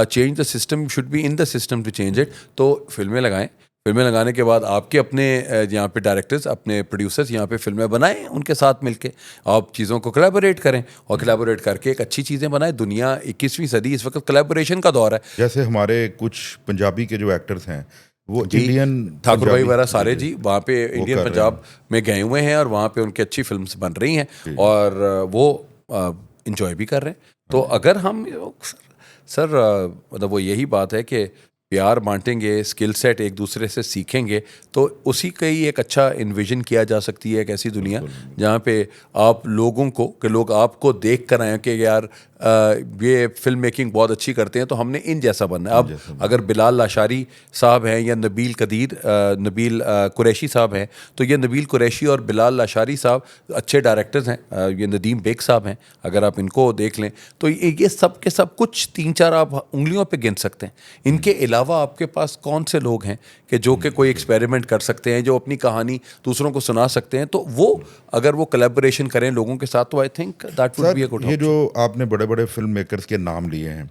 change the system should be in the system to change it. تو فلمیں لگائیں, فلمیں لگانے کے بعد آپ کے اپنے یہاں پہ ڈائریکٹرز, اپنے پروڈیوسرز یہاں پہ فلمیں بنائیں, ان کے ساتھ مل کے آپ چیزوں کو کلیبوریٹ کریں, اور کلیبوریٹ کر کے ایک اچھی چیزیں بنائیں. دنیا 21ویں صدی اس وقت کلیبوریشن کا دور ہے. جیسے ہمارے کچھ پنجابی کے جو ایکٹرز ہیں وہ انڈین ٹھاکر بھائی وغیرہ سارے جی وہاں پہ انڈین پنجاب میں گئے ہوئے ہیں, اور وہاں پہ ان کی اچھی فلمز بن رہی ہیں, اور وہ انجوائے بھی کر رہے ہیں. تو اگر ہم سر مطلب وہ یہی بات ہے کہ پیار بانٹیں گے, اسکل سیٹ ایک دوسرے سے سیکھیں گے, تو اسی کا ہی ایک اچھا انویژن کیا جا سکتی ہے ایک ایسی دنیا جہاں پہ آپ لوگوں کو, کہ لوگ آپ کو دیکھ کر آئیں کہ یار یہ فلم میکنگ بہت اچھی کرتے ہیں تو ہم نے ان جیسا بننا ہے. اب اگر بلال لاشاری صاحب ہیں یا نبیل قریشی صاحب ہیں, تو یہ نبیل قریشی اور بلال لاشاری صاحب اچھے ڈائریکٹرز ہیں. یہ ندیم بیگ صاحب ہیں, اگر آپ ان کو دیکھ لیں تو یہ سب کے سب کچھ 3-4 آپ انگلیوں پہ گن سکتے ہیں. ان کے علاوہ آپ کے پاس کون سے لوگ ہیں کہ جو کہ کوئی ایکسپیریمنٹ کر سکتے ہیں, جو اپنی کہانی دوسروں کو سنا سکتے ہیں. تو وہ اگر وہ کولیبوریشن کریں لوگوں کے ساتھ تو I think that would be a good. یہ جو آپ نے بڑے بڑے فلم میکرز کے نام لیے ہیں,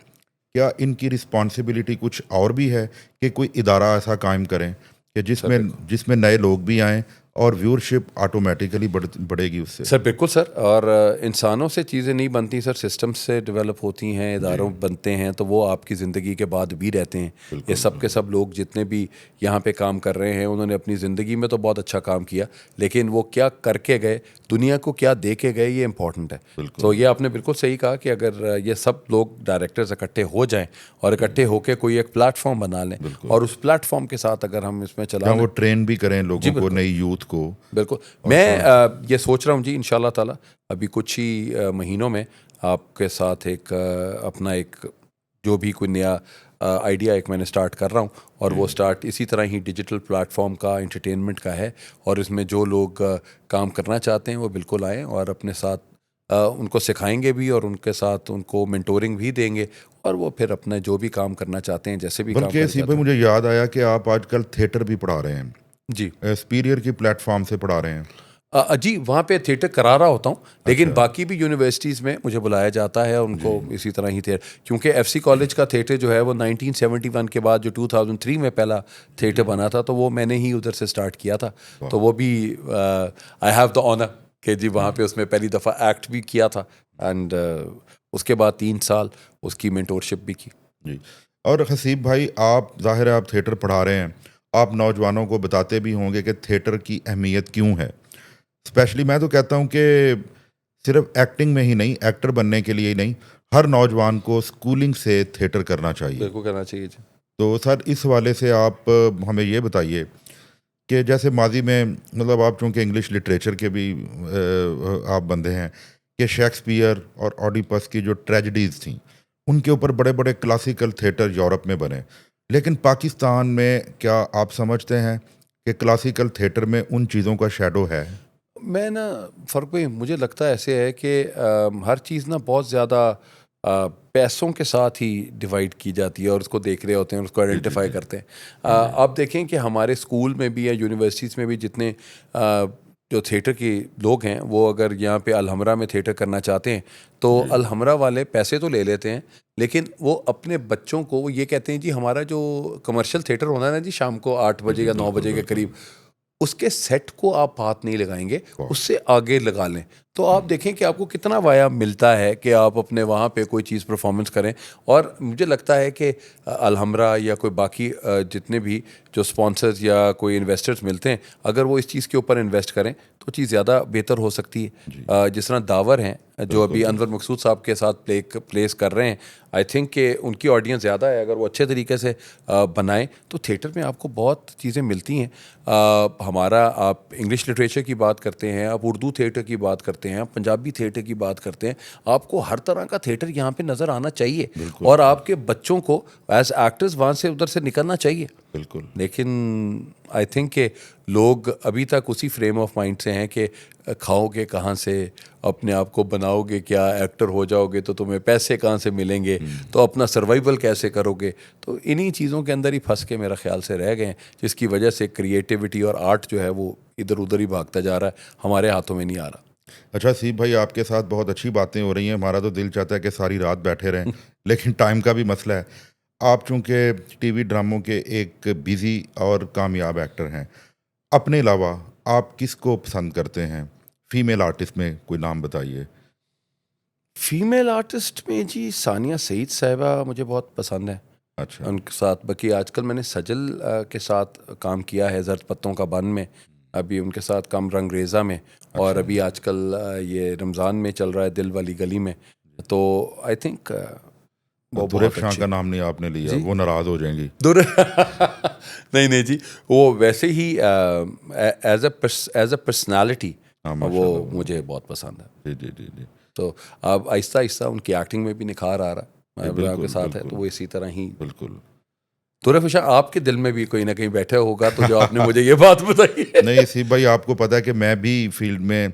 کیا ان کی رسپانسبلٹی کچھ اور بھی ہے کہ کوئی ادارہ ایسا قائم کریں کہ جس میں نئے لوگ بھی آئیں اور ویورشپ آٹومیٹیکلی بڑھے گی اس سے؟ سر بالکل سر, اور انسانوں سے چیزیں نہیں بنتی سر, سسٹم سے ڈیولپ ہوتی ہیں, اداروں بنتے ہیں, تو وہ آپ کی زندگی کے بعد بھی رہتے ہیں. یہ سب کے سب لوگ جتنے بھی یہاں پہ کام کر رہے ہیں انہوں نے اپنی زندگی میں تو بہت اچھا کام کیا, لیکن وہ کیا کر کے گئے, دنیا کو کیا دے کے گئے, یہ امپورٹنٹ ہے. تو یہ آپ نے بالکل صحیح کہا کہ اگر یہ سب لوگ ڈائریکٹرز اکٹھے ہو جائیں اور اکٹھے ہو کے کوئی ایک پلیٹ فارم بنا لیں, اور اس پلیٹ فارم کے ساتھ اگر ہم اس میں چلا وہ ٹرین بھی کریں لوگوں کو, نئی یوتھ کو. بالکل, میں یہ سوچ رہا ہوں جی انشاءاللہ تعالی ابھی کچھ ہی مہینوں میں آپ کے ساتھ ایک اپنا ایک جو بھی کوئی نیا آئیڈیا ایک میں نے سٹارٹ کر رہا ہوں, اور وہ سٹارٹ اسی طرح ہی ڈیجیٹل پلیٹ فارم کا, انٹرٹینمنٹ کا ہے, اور اس میں جو لوگ کام کرنا چاہتے ہیں وہ بالکل آئیں اور اپنے ساتھ ان کو سکھائیں گے بھی, اور ان کے ساتھ ان کو مینٹورنگ بھی دیں گے, اور وہ پھر اپنا جو بھی کام کرنا چاہتے ہیں جیسے بھی کام کرنا چاہتے ہیں. بلکہ مجھے یاد آیا کہ آپ آج کل تھیٹر بھی پڑھا رہے ہیں. جی سپیریئر کی پلیٹ فارم سے پڑھا رہے ہیں. جی وہاں پہ تھیٹر کرا رہا ہوتا ہوں, لیکن باقی بھی یونیورسٹیز میں مجھے بلایا جاتا ہے ان کو اسی طرح ہی تھیٹر, کیونکہ ایف سی کالج کا تھیٹر جو ہے وہ 1971 کے بعد جو 2003 میں پہلا تھیٹر بنا تھا, تو وہ میں نے ہی ادھر سے سٹارٹ کیا تھا. تو وہ بھی آئی ہیو دا آنر کہ جی وہاں پہ اس میں پہلی دفعہ ایکٹ بھی کیا تھا, اینڈ اس کے بعد 3 سال اس کی مینٹورشپ بھی کی. جی, اور حسیب بھائی آپ ظاہر ہے آپ تھیٹر پڑھا رہے ہیں, آپ نوجوانوں کو بتاتے بھی ہوں گے کہ تھیٹر کی اہمیت کیوں ہے. اسپیشلی میں تو کہتا ہوں کہ صرف ایکٹنگ میں ہی نہیں، ایکٹر بننے کے لیے ہی نہیں، ہر نوجوان کو اسکولنگ سے تھیٹر کرنا چاہیے. بالکل کرنا چاہیے جی. تو سر اس حوالے سے آپ ہمیں یہ بتائیے کہ جیسے ماضی میں مطلب آپ چونکہ انگلش لٹریچر کے بھی آپ بندے ہیں کہ شیکسپیئر اور اوڈیپس کی جو ٹریجڈیز تھیں ان کے اوپر بڑے بڑے کلاسیکل تھیٹر یورپ میں بنے، لیکن پاکستان میں کیا آپ سمجھتے ہیں کہ کلاسیکل تھیٹر میں ان چیزوں کا شیڈو ہے؟ میں نا فرق بھی مجھے لگتا ہے ایسے ہے کہ ہر چیز نا بہت زیادہ پیسوں کے ساتھ ہی ڈیوائڈ کی جاتی ہے اور اس کو دیکھ رہے ہوتے ہیں، اس کو آئیڈینٹیفائی کرتے ہیں. آپ دیکھیں کہ ہمارے اسکول میں بھی یا یونیورسٹیز میں بھی جتنے جو تھیٹر کے لوگ ہیں وہ اگر یہاں پہ الحمرہ میں تھیٹر کرنا چاہتے ہیں تو الحمرہ والے پیسے تو لے لیتے ہیں، لیکن وہ اپنے بچوں کو وہ یہ کہتے ہیں جی ہمارا جو کمرشل تھیٹر ہونا ہے نا جی شام کو 8 بجے یا 9 بجے کے قریب، اس کے سیٹ کو آپ ہاتھ نہیں لگائیں گے، اس سے آگے لگا لیں. تو آپ دیکھیں کہ آپ کو کتنا وایا ملتا ہے کہ آپ اپنے وہاں پہ کوئی چیز پرفارمنس کریں. اور مجھے لگتا ہے کہ الحمرہ یا کوئی باقی جتنے بھی جو سپانسرز یا کوئی انویسٹرز ملتے ہیں اگر وہ اس چیز کے اوپر انویسٹ کریں تو چیز زیادہ بہتر ہو سکتی ہے. جس طرح داور ہیں جو ابھی انور مقصود صاحب کے ساتھ پلیس کر رہے ہیں، آئی تھنک کہ ان کی آڈینس زیادہ ہے، اگر وہ اچھے طریقے سے بنائیں تو تھیٹر میں آپ کو بہت چیزیں ملتی ہیں. ہمارا آپ انگلش لٹریچر کی بات کرتے ہیں، آپ اردو تھیٹر کی بات کرتے ہیں، آپ پنجابی تھیٹر کی بات کرتے ہیں، آپ کو ہر طرح کا تھیٹر یہاں پہ نظر آنا چاہیے اور آپ کے بچوں کو ایز ایکٹرز وہاں سے ادھر سے نکلنا چاہیے. بالکل. لیکن آئی تھنک کہ لوگ ابھی تک اسی فریم آف مائنڈ سے ہیں کہ کھاؤ گے کہاں سے، اپنے آپ کو بناؤ گے کیا، ایکٹر ہو جاؤ گے تو تمہیں پیسے کہاں سے ملیں گے، تو اپنا سروائیول کیسے کرو گے. تو انہی چیزوں کے اندر ہی پھنس کے میرا خیال سے رہ گئے ہیں، جس کی وجہ سے کریٹیوٹی اور آرٹ جو ہے وہ ادھر ادھر ہی بھاگتا جا رہا ہے، ہمارے ہاتھوں میں نہیں آ رہا. اچھا سیب بھائی، آپ کے ساتھ بہت اچھی باتیں ہو رہی ہیں، ہمارا تو دل چاہتا ہے کہ ساری رات بیٹھے رہیں لیکن ٹائم کا بھی مسئلہ ہے. آپ چونکہ ٹی وی ڈراموں کے ایک بزی اور کامیاب ایکٹر ہیں، اپنے علاوہ آپ کس کو پسند کرتے ہیں؟ فیمیل آرٹسٹ میں کوئی نام بتائیے. فیمیل آرٹسٹ میں جی ثانیہ سعید صاحبہ مجھے بہت پسند ہے. اچھا. ان کے ساتھ باقی آج کل میں نے سجل کے ساتھ کام کیا ہے زرد پتوں کا بن میں، ابھی ان کے ساتھ کم رنگ ریزہ میں، اور ابھی آج کل یہ رمضان میں چل رہا ہے دل والی گلی میں. تو آئی تھنک وہ دریف بہت شاہ اچھے کا نام نہیں آپ نے لیا، جی وہ ناراض ہو جائیں گی. نہیں جی، وہ ویسے ہی ایز اے پرسنالٹی وہ مجھے بہت پسند ہے. جی جی جی جی. تو اب آہستہ آہستہ ان کی ایکٹنگ میں بھی نکھار آ رہا ہے، آپ کے ساتھ ہے تو وہ اسی طرح ہی. بالکل. دریف شاہ آپ کے دل میں بھی کوئی نہ کہیں بیٹھا ہوگا تو جو آپ نے مجھے یہ بات بتائی ہے. نہیں سیب بھائی، آپ کو پتا ہے کہ میں بھی فیلڈ میں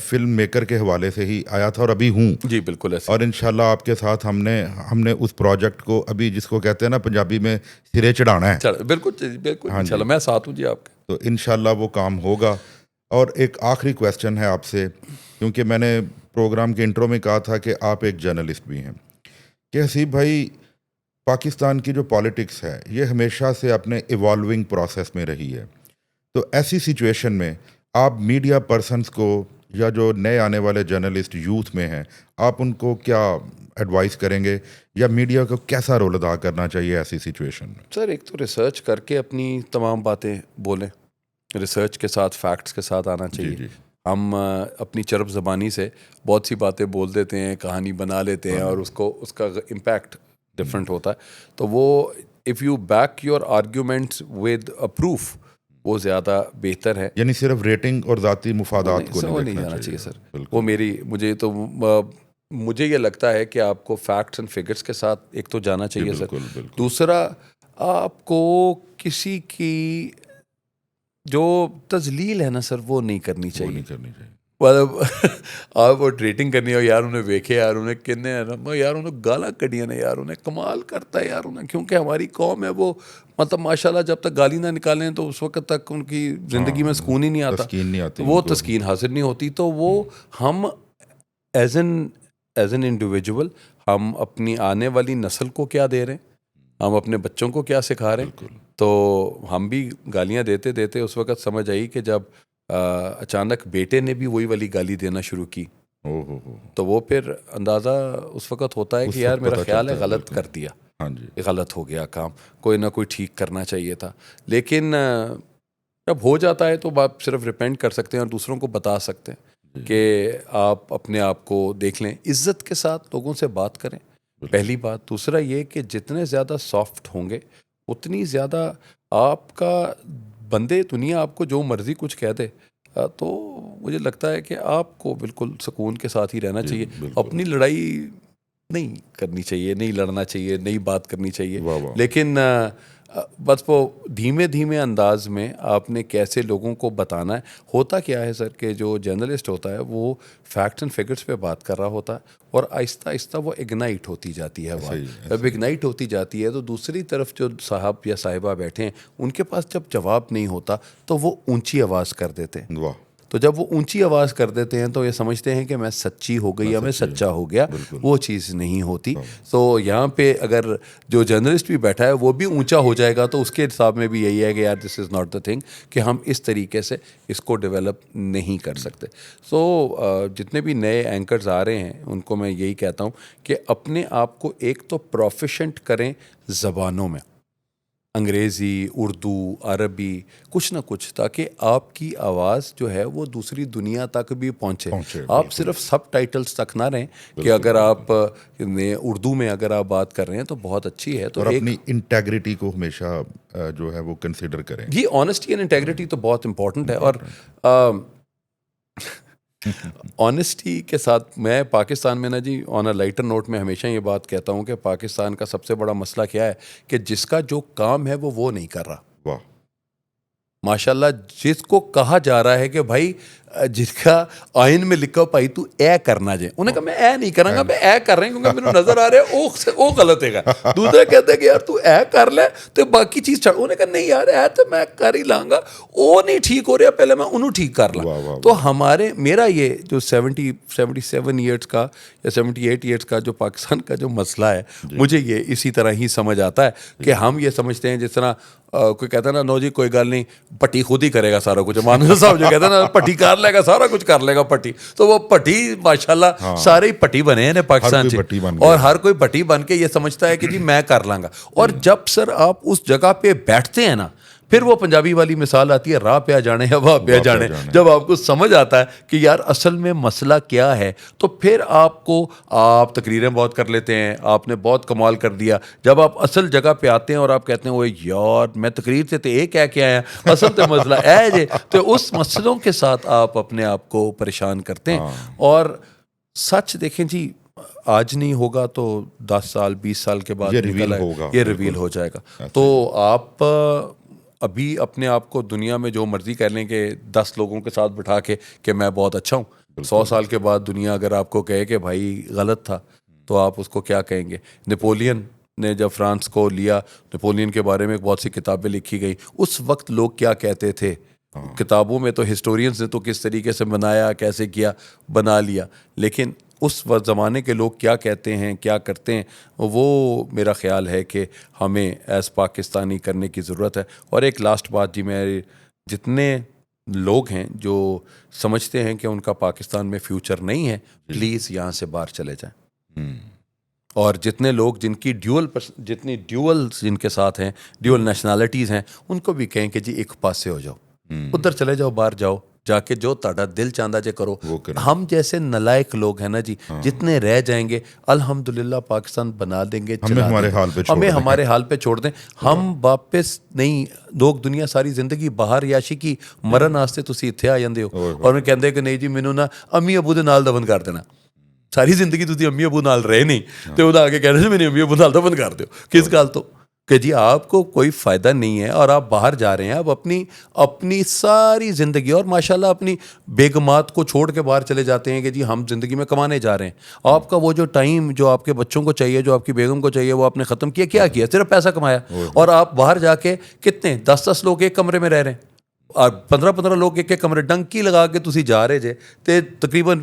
فلم میکر کے حوالے سے ہی آیا تھا اور ابھی ہوں. جی بالکل ایسے. اور انشاءاللہ آپ کے ساتھ ہم نے اس پروجیکٹ کو ابھی جس کو کہتے ہیں نا پنجابی میں سرے چڑھانا ہے. بالکل بالکل انشاءاللہ میں ساتھ ہوں جی آپ کے. تو انشاءاللہ وہ کام ہوگا. اور ایک آخری کویسچن ہے آپ سے، کیونکہ میں نے پروگرام کے انٹرو میں کہا تھا کہ آپ ایک جرنلسٹ بھی ہیں، کہ حسیب بھائی پاکستان کی جو پالیٹکس ہے یہ ہمیشہ سے اپنے ایوالونگ پروسیس میں رہی ہے. تو ایسی سچویشن میں آپ میڈیا پرسنز کو یا جو نئے آنے والے جرنلسٹ یوتھ میں ہیں، آپ ان کو کیا ایڈوائز کریں گے یا میڈیا کو کیسا رول ادا کرنا چاہیے ایسی سچویشن میں؟ سر ایک تو ریسرچ کر کے اپنی تمام باتیں بولیں، ریسرچ کے ساتھ فیکٹس کے ساتھ آنا چاہیے. جی. ہم اپنی چرب زبانی سے بہت سی باتیں بول دیتے ہیں، کہانی بنا لیتے ہیں اور اس کا امپیکٹ ڈفرینٹ ہوتا ہے. تو وہ if you back your arguments with a proof وہ زیادہ بہتر ہے. یعنی صرف ریٹنگ اور ذاتی مفادات کو نہیں دیکھنا جانا چاہیے سر. بالکل. وہ مجھے یہ لگتا ہے کہ آپ کو فیکٹس اینڈ فگرس کے ساتھ ایک تو جانا چاہیے سر. بالکل. دوسرا آپ کو کسی کی جو تذلیل ہے نا سر وہ نہیں کرنی چاہیے. مطلب آپ وہ ریٹنگ کرنی ہو، یار انہیں ویکھے، یار انہیں کہنے یار انہیں گالاں کڑیاں نے، یار انہیں کمال کرتا ہے، یار انہیں، کیونکہ ہماری قوم ہے وہ مطلب ماشاءاللہ جب تک گالی نہ نکالیں تو اس وقت تک ان کی زندگی میں سکون ہی نہیں آتا، تسکین نہیں آتی، وہ تسکین حاصل نہیں ہوتی. تو وہ ہم ایز این انڈیویجول ہم اپنی آنے والی نسل کو کیا دے رہے ہیں، ہم اپنے بچوں کو کیا سکھا رہے ہیں. تو ہم بھی گالیاں دیتے دیتے اس وقت سمجھ آئی کہ جب اچانک بیٹے نے بھی وہی والی گالی دینا شروع کی تو وہ پھر اندازہ اس وقت ہوتا ہے کہ یار میرا خیال ہے غلط کر دیا. ہاں جی غلط ہو گیا کام, کوئی نہ کوئی ٹھیک کرنا چاہیے تھا. لیکن جب ہو جاتا ہے تو آپ صرف ریپینٹ کر سکتے ہیں اور دوسروں کو بتا سکتے ہیں کہ آپ اپنے آپ کو دیکھ لیں, عزت کے ساتھ لوگوں سے بات کریں, پہلی بات. دوسرا یہ کہ جتنے زیادہ سافٹ ہوں گے اتنی زیادہ آپ کا بندے دنیا آپ کو جو مرضی کچھ کہہ دے تو مجھے لگتا ہے کہ آپ کو بالکل سکون کے ساتھ ہی رہنا چاہیے. اپنی لڑائی نہیں کرنی چاہیے, نہیں لڑنا چاہیے, نہیں بات کرنی چاہیے. لیکن بس وہ دھیمے دھیمے انداز میں آپ نے کیسے لوگوں کو بتانا ہے. ہوتا کیا ہے سر کہ جو جرنلسٹ ہوتا ہے وہ فیکٹس اینڈ فگرس پہ بات کر رہا ہوتا ہے اور آہستہ آہستہ وہ اگنائٹ ہوتی جاتی ہے بات. جب اگنائٹ ہوتی جاتی ہے تو دوسری طرف جو صاحب یا صاحبہ بیٹھے ہیں ان کے پاس جب جواب نہیں ہوتا تو وہ اونچی آواز کر دیتے ہیں. تو جب وہ اونچی آواز کر دیتے ہیں تو یہ سمجھتے ہیں کہ میں سچی ہو گئی یا میں سچا ہو گیا. وہ چیز نہیں ہوتی. تو یہاں پہ اگر جو جرنلسٹ بھی بیٹھا ہے وہ بھی اونچا ہو جائے گا تو اس کے حساب میں بھی یہی ہے کہ یار دس از ناٹ دا تھنگ, کہ ہم اس طریقے سے اس کو ڈیولپ نہیں کر سکتے. سو جتنے بھی نئے اینکرز آ رہے ہیں ان کو میں یہی کہتا ہوں کہ اپنے آپ کو ایک تو پروفیشنٹ کریں زبانوں میں, انگریزی, اردو, عربی, کچھ نہ کچھ, تاکہ آپ کی آواز جو ہے وہ دوسری دنیا تک بھی پہنچے. آپ صرف سب ٹائٹلز تک نہ رہیں کہ اگر آپ اردو میں اگر آپ بات کر رہے ہیں تو بہت اچھی ہے, تو اور اپنی انٹیگریٹی کو ہمیشہ جو ہے وہ کنسیڈر کریں. جی آنیسٹی اینڈ انٹیگریٹی تو بہت امپورٹنٹ ہے. اور آنیسٹی کے ساتھ میں پاکستان میں نا جی آن اے لائٹر نوٹ میں ہمیشہ یہ بات کہتا ہوں کہ پاکستان کا سب سے بڑا مسئلہ کیا ہے کہ جس کا جو کام ہے وہ نہیں کر رہا. واہ ماشاءاللہ, جس کو کہا جا رہا ہے کہ بھائی جس کا آئین میں لکھا بھائی تو اے کرنا جائے, انہیں کہا میں اے نہیں کروں گا, میں اے کر رہا ہوں کیونکہ میرے نظر آ رہا ہے وہ غلط ہے گا. دوسرے کہتے ہیں کہ یار تو اے کر لے تو باقی چیز چھڑ. انہیں کہا نہیں یار اے تو میں کر ہی لاؤں گا, وہ نہیں ٹھیک ہو رہا پہلے میں انہوں ٹھیک کر لاں. تو میرا یہ جو 77 ایئرس کا یا 78 ایئرس کا جو پاکستان کا جو مسئلہ ہے, مجھے یہ اسی طرح ہی سمجھ آتا ہے کہ ہم یہ سمجھتے ہیں جس طرح کوئی کہتا ہے نا نو جی کوئی گل نہیں پٹی خود ہی کرے گا سارا کچھ. مانو صاحب جو کہتے ہیں نا پٹی کر لے گا سارا کچھ کر لے گا پٹی, تو وہ پٹی ماشاءاللہ سارے ہی پٹی بنے ہیں پاکستان سے, اور ہر کوئی پٹی بن کے یہ سمجھتا ہے کہ جی میں کر لاں گا. اور جب سر آپ اس جگہ پہ بیٹھتے ہیں نا, پھر وہ پنجابی والی مثال آتی ہے راہ پہ آ جانے یا واہ پہ آ جانے. جب آپ کو سمجھ آتا ہے کہ یار اصل میں مسئلہ کیا ہے تو پھر آپ تقریریں بہت کر لیتے ہیں, آپ نے بہت کمال کر دیا. جب آپ اصل جگہ پہ آتے ہیں اور آپ کہتے ہیں وہ یار میں تقریر سے تو ایک کہہ کے آیا, اصل تو مسئلہ ہے جی, تو اس مسئلوں کے ساتھ آپ اپنے آپ کو پریشان کرتے ہیں. اور سچ دیکھیں جی آج نہیں ہوگا تو 10 سال 20 سال کے بعد یہ ریویل ہو جائے گا. تو آپ ابھی اپنے آپ کو دنیا میں جو مرضی کہہ لیں کہ 10 لوگوں کے ساتھ بٹھا کے کہ میں بہت اچھا ہوں, 100 سال کے بعد دنیا اگر آپ کو کہے کہ بھائی غلط تھا تو آپ اس کو کیا کہیں گے. نیپولین نے جب فرانس کو لیا, نیپولین کے بارے میں بہت سی کتابیں لکھی گئی. اس وقت لوگ کیا کہتے تھے کتابوں میں, تو ہسٹورینز نے تو کس طریقے سے بنایا کیسے کیا بنا لیا, لیکن اس وقت زمانے کے لوگ کیا کہتے ہیں کیا کرتے ہیں وہ میرا خیال ہے کہ ہمیں ایز پاکستانی کرنے کی ضرورت ہے. اور ایک لاسٹ بات جی, میں جتنے لوگ ہیں جو سمجھتے ہیں کہ ان کا پاکستان میں فیوچر نہیں ہے, پلیز یہاں سے باہر چلے جائیں. اور جتنے لوگ جتنی ڈیول جن کے ساتھ ہیں, ڈیول نیشنلٹیز ہیں, ان کو بھی کہیں کہ جی ایک پاس سے ہو جاؤ, ادھر چلے جاؤ, باہر جاؤ, جا کے جو تاڑا دل چاندہ جے کرو. ہم جیسے نلائق لوگ ہیں نا جی, جتنے رہ جائیں گے الحمدللہ پاکستان بنا دیں گے, ہمیں ہمارے حال پہ چھوڑ دیں. ہم واپس نہیں, لوگ دنیا ساری زندگی باہر یاشی کی مرن واسطے تسی اتھے آ جاندے ہو اور میں کہندے کہ نہیں جی مینوں نا امی ابو دے نال دفن کر دینا. ساری زندگی تسی امی ابو نال رہے نہیں تے او آگے کہہ رہے میں امی ابو نال دفن کر دیو. کس گل تو کہ جی آپ کو کوئی فائدہ نہیں ہے اور آپ باہر جا رہے ہیں. آپ اپنی ساری زندگی اور ماشاءاللہ اپنی بیگمات کو چھوڑ کے باہر چلے جاتے ہیں کہ جی ہم زندگی میں کمانے جا رہے ہیں. آپ کا وہ جو ٹائم جو آپ کے بچوں کو چاہیے, جو آپ کی بیگم کو چاہیے, وہ آپ نے ختم کیا, صرف پیسہ کمایا. اور آپ باہر جا کے کتنے 10 لوگ ایک کمرے میں رہ رہے ہیں اور 15 لوگ ایک کمرے ڈنکی لگا کے تسی جا رہے جے تے تقریباً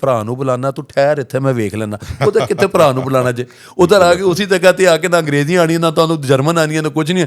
ਭਰਾ ਨੂੰ ਬੁਲਾਣਾ ਤੂੰ ਠਹਿਰ ਇੱਥੇ ਮੈਂ ਵੇਖ ਲੈਣਾ ਉਹਦਾ ਕਿੱਥੇ ਭਰਾ ਨੂੰ ਬੁਲਾਣਾ ਜੇ ਉਧਰ ਆ ਕੇ ਉਸੇ ਜਗ੍ਹਾ ਤੇ ਆ ਕੇ ਨਾ ਅੰਗਰੇਜ਼ੀ ਆਣੀ ਨਾ ਤੁਹਾਨੂੰ ਜਰਮਨ ਆਣੀ ਹੈ ਨਾ ਕੁਝ ਨਹੀਂ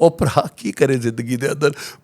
ਉਹ ਭਰਾ ਕੀ ਕਰੇ ਜ਼ਿੰਦਗੀ ਦੇ ਅੰਦਰ